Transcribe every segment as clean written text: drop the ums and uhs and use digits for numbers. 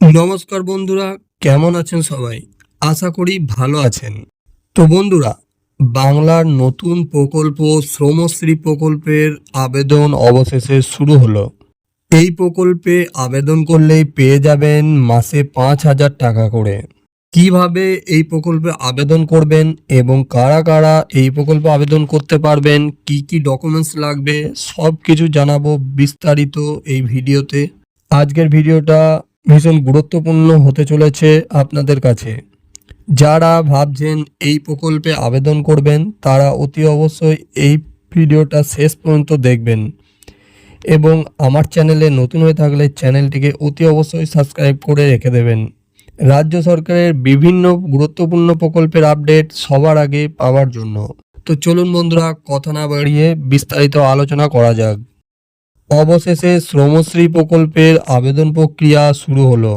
নমস্কার বন্ধুরা, কেমন আছেন সবাই? আশা করি ভালো আছেন। তো বন্ধুরা, বাংলার নতুন প্রকল্প শ্রমশ্রী প্রকল্পের আবেদন অবশেষে শুরু হলো। এই প্রকল্পে আবেদন করলেই পেয়ে যাবেন মাসে 5,000 টাকা করে। কিভাবে এই প্রকল্পে আবেদন করবেন এবং কারা কারা এই প্রকল্পে আবেদন করতে পারবেন, কি কি ডকুমেন্টস লাগবে, সব কিছু জানাবো বিস্তারিত এই ভিডিওতে। আজকের ভিডিওটা ভীষণ গুরুত্বপূর্ণ হতে চলেছে আপনাদের কাছে। যারা ভাবছেন এই প্রকল্পে আবেদন করবেন তারা অতি অবশ্যই এই ভিডিওটা শেষ পর্যন্ত দেখবেন এবং আমার চ্যানেলে নতুন হয়ে থাকলে চ্যানেলটিকে অতি অবশ্যই সাবস্ক্রাইব করে রেখে দেবেন রাজ্য সরকারের বিভিন্ন গুরুত্বপূর্ণ প্রকল্পের আপডেট সবার আগে পাওয়ার জন্য। তো চলুন বন্ধুরা, কথা না বাড়িয়ে বিস্তারিত আলোচনা করা যাক। অবশেষে শ্রমশ্রী প্রকল্পের আবেদন প্রক্রিয়া শুরু হলো।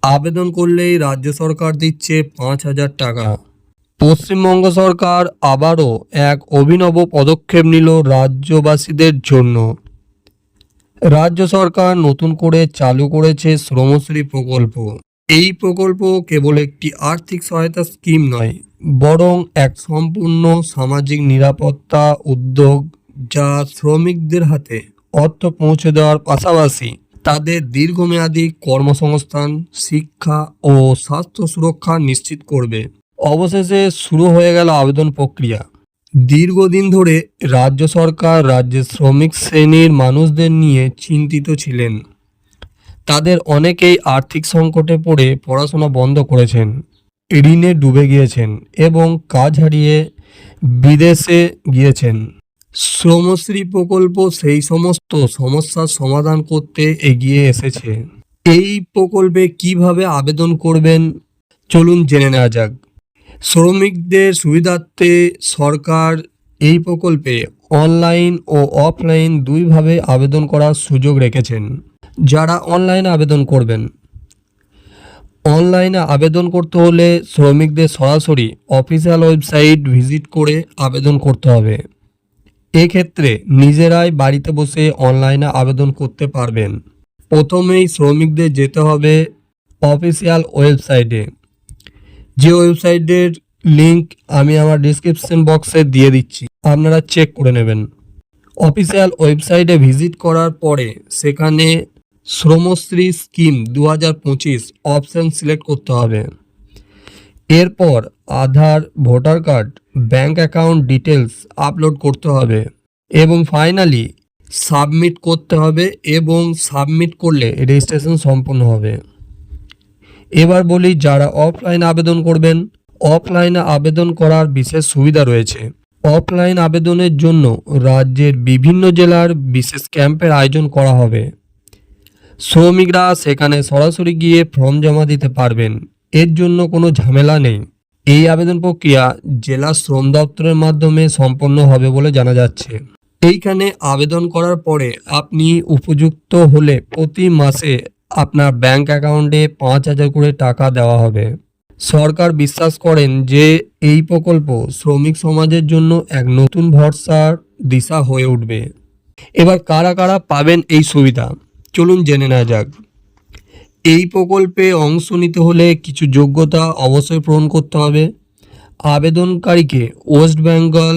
আবেদন করলেই রাজ্য সরকার দিচ্ছে 5,000 টাকা। পশ্চিমবঙ্গ সরকার আবারও এক অভিনব পদক্ষেপ নিল রাজ্যবাসীদের জন্য। রাজ্য সরকার নতুন করে চালু করেছে শ্রমশ্রী প্রকল্প। এই প্রকল্প কেবল একটি আর্থিক সহায়তা স্কিম নয়, বরং এক সম্পূর্ণ সামাজিক নিরাপত্তা উদ্যোগ, যা শ্রমিকদের হাতে অর্থ পৌঁছে দেওয়ার পাশাপাশি তাদের দীর্ঘমেয়াদী কর্মসংস্থান, শিক্ষা ও স্বাস্থ্য সুরক্ষা নিশ্চিত করবে। অবশেষে শুরু হয়ে গেল আবেদন প্রক্রিয়া। দীর্ঘদিন ধরে রাজ্য সরকার রাজ্যের শ্রমিক শ্রেণীর মানুষদের নিয়ে চিন্তিত ছিলেন। তাদের অনেকেই আর্থিক সংকটে পড়ে পড়াশোনা বন্ধ করেছেন, ঋণে ডুবে গিয়েছেন এবং কাজ হারিয়ে বিদেশে গিয়েছেন। শ্রমশ্রী প্রকল্প সেই সমস্ত সমস্যার সমাধান করতে এগিয়ে এসেছে। এই প্রকল্পে কিভাবে আবেদন করবেন চলুন জেনে নেওয়া যাক। শ্রমিকদের সুবিধার্থে সরকার এই প্রকল্পে অনলাইন ও অফলাইন দুইভাবে আবেদন করার সুযোগ রেখেছেন। যারা অনলাইনে আবেদন করবেন, অনলাইনে আবেদন করতে হলে শ্রমিকদের সরাসরি অফিসিয়াল ওয়েবসাইট ভিজিট করে আবেদন করতে হবে। এক্ষেত্রে নিজেরাই বাড়িতে বসে অনলাইনে আবেদন করতে পারবেন। প্রথমেই শ্রমিকদের যেতে হবে অফিসিয়াল ওয়েবসাইটে, যে ওয়েবসাইটের লিংক আমি আমার ডিসক্রিপশন বক্সে দিয়ে দিচ্ছি, আপনারা চেক করে নেবেন। অফিসিয়াল ওয়েবসাইটে ভিজিট করার পরে সেখানে শ্রমশ্রী স্কিম 2025 অপশান সিলেক্ট করতে হবে। এরপর Aadhaar, voter card, bank account details upload করতে হবে এবং ফাইনালি সাবমিট করতে হবে এবং সাবমিট করলে রেজিস্ট্রেশন সম্পূর্ণ হবে। এবার বলি যারা অফলাইন আবেদন করবেন। অফলাইনে আবেদন করার বিশেষ সুবিধা রয়েছে। অফলাইন আবেদনের জন্য রাজ্যের বিভিন্ন জেলার বিশেষ ক্যাম্পের আয়োজন করা হবে। শ্রমিকরা সেখানে সরাসরি গিয়ে ফর্ম জমা দিতে পারবেন। এর জন্য কোনো ঝামেলা নেই। এই আবেদন প্রক্রিয়া জেলা শ্রম দপ্তরের মাধ্যমে সম্পন্ন হবে বলে জানা যাচ্ছে। এইখানে আবেদন করার পরে আপনি উপযুক্ত হলে প্রতি মাসে আপনার ব্যাংক অ্যাকাউন্টে 5,000 করে টাকা দেওয়া হবে। সরকার বিশ্বাস করেন যে এই প্রকল্প শ্রমিক সমাজের জন্য এক নতুন ভরসার দিশা হয়ে উঠবে। এবার কারা কারা পাবেন এই সুবিধা চলুন জেনে নেওয়া যাক। এই প্রকল্পে অংশ নিতে হলে কিছু যোগ্যতা অবশ্যই পূরণ করতে হবে। আবেদনকারীকে West Bengal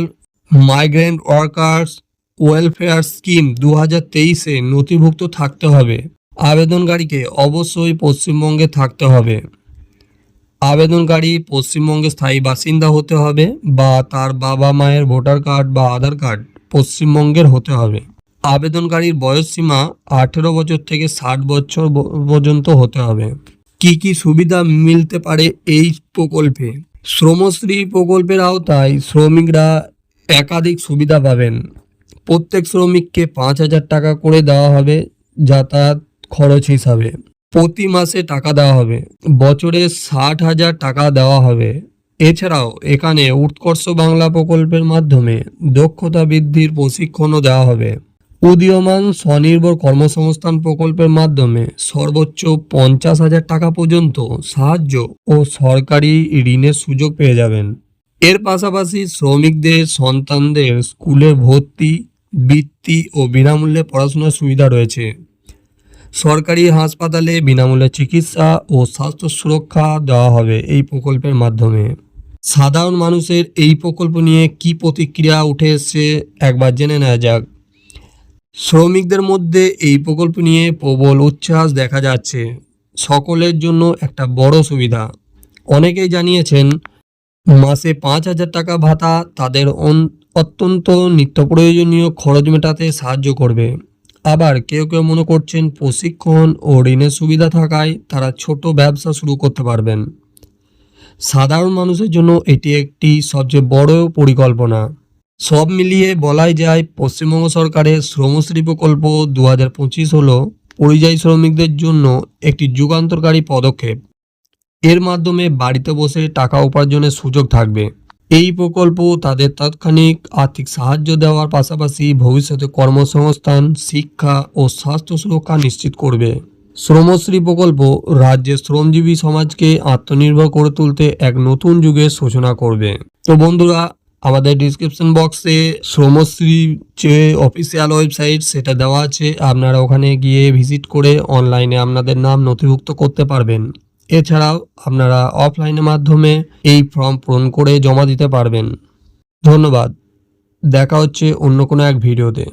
migrant workers welfare scheme 2023-এ নথিভুক্ত থাকতে হবে। আবেদনকারীকে অবশ্যই পশ্চিমবঙ্গে থাকতে হবে। আবেদনকারী পশ্চিমবঙ্গে স্থায়ী বাসিন্দা হতে হবে বা তার বাবা মায়ের ভোটার কার্ড বা আধার কার্ড পশ্চিমবঙ্গের হতে হবে। আবেদনকারীর বয়সসীমা 18 বছর থেকে 60 বছর পর্যন্ত হতে হবে। কি কি সুবিধা মিলতে পারে এই প্রকল্পে? শ্রমশ্রী প্রকল্পের আওতায় শ্রমিকরা একাধিক সুবিধা পাবেন। প্রত্যেক শ্রমিককে 5,000 টাকা করে দেওয়া হবে যাতায়াত খরচ হিসাবে। প্রতি মাসে টাকা দেওয়া হবে। বছরে 60,000 টাকা দেওয়া হবে। এছাড়াও এখানে উৎকর্ষ বাংলা প্রকল্পের মাধ্যমে দক্ষতা বৃদ্ধির প্রশিক্ষণও দেওয়া হবে। উদীয়মান স্বনির্ভর কর্মসংস্থান প্রকল্পের মাধ্যমে সর্বোচ্চ 50,000 টাকা পর্যন্ত সাহায্য ও সরকারি ঋণের সুযোগ পেয়ে যাবেন। এর পাশাপাশি শ্রমিকদের সন্তানদের স্কুলে ভর্তি, বৃত্তি ও বিনামূল্যে পড়াশোনার সুবিধা রয়েছে। সরকারি হাসপাতালে বিনামূল্যে চিকিৎসা ও স্বাস্থ্য সুরক্ষা দেওয়া হবে এই প্রকল্পের মাধ্যমে। সাধারণ মানুষের এই প্রকল্প নিয়ে কি প্রতিক্রিয়া উঠে এসছে একবার জেনে নেওয়া যাক। শ্রমিকদের মধ্যে এই প্রকল্প নিয়ে প্রবল উচ্ছ্বাস দেখা যাচ্ছে। সকলের জন্য একটা বড় সুবিধা। অনেকেই জানিয়েছেন মাসে 5,000 টাকা ভাতা তাদের অত্যন্ত নিত্য প্রয়োজনীয় খরচ মেটাতে সাহায্য করবে। আবার কেউ কেউ মনে করছেন প্রশিক্ষণ ও ঋণের সুবিধা থাকায় তারা ছোট ব্যবসা শুরু করতে পারবেন। সাধারণ মানুষের জন্য এটি একটি সবচেয়ে বড় পরিকল্পনা। সব মিলিয়ে বলাই যায় পশ্চিমবঙ্গ সরকারের শ্রমশ্রী প্রকল্প 2025 হলো পরিযায়ী শ্রমিকদের জন্য একটি যুগান্তকারী পদক্ষেপ। এর মাধ্যমে বাড়িতে বসে টাকা উপার্জনের সুযোগ থাকবে। এই প্রকল্প তাদের তাৎক্ষণিক আর্থিক সাহায্য দেওয়ার পাশাপাশি ভবিষ্যতে কর্মসংস্থান, শিক্ষা ও স্বাস্থ্য সুরক্ষা নিশ্চিত করবে। শ্রমশ্রী প্রকল্প রাজ্যের শ্রমজীবী সমাজকে আত্মনির্ভর করে তুলতে এক নতুন যুগের সূচনা করবে। তো বন্ধুরা, আমাদের ডিসক্রিপশন বক্সে শ্রমশ্রী যে অফিসিয়াল ওয়েবসাইট সেটা দেওয়া আছে, আপনারা ওখানে গিয়ে ভিজিট করে অনলাইনে আপনাদের নাম নথিভুক্ত করতে পারবেন। এছাড়াও আপনারা অফলাইনের মাধ্যমে এই ফর্ম পূরণ করে জমা দিতে পারবেন। ধন্যবাদ। দেখা হচ্ছে অন্য কোনো এক ভিডিওতে।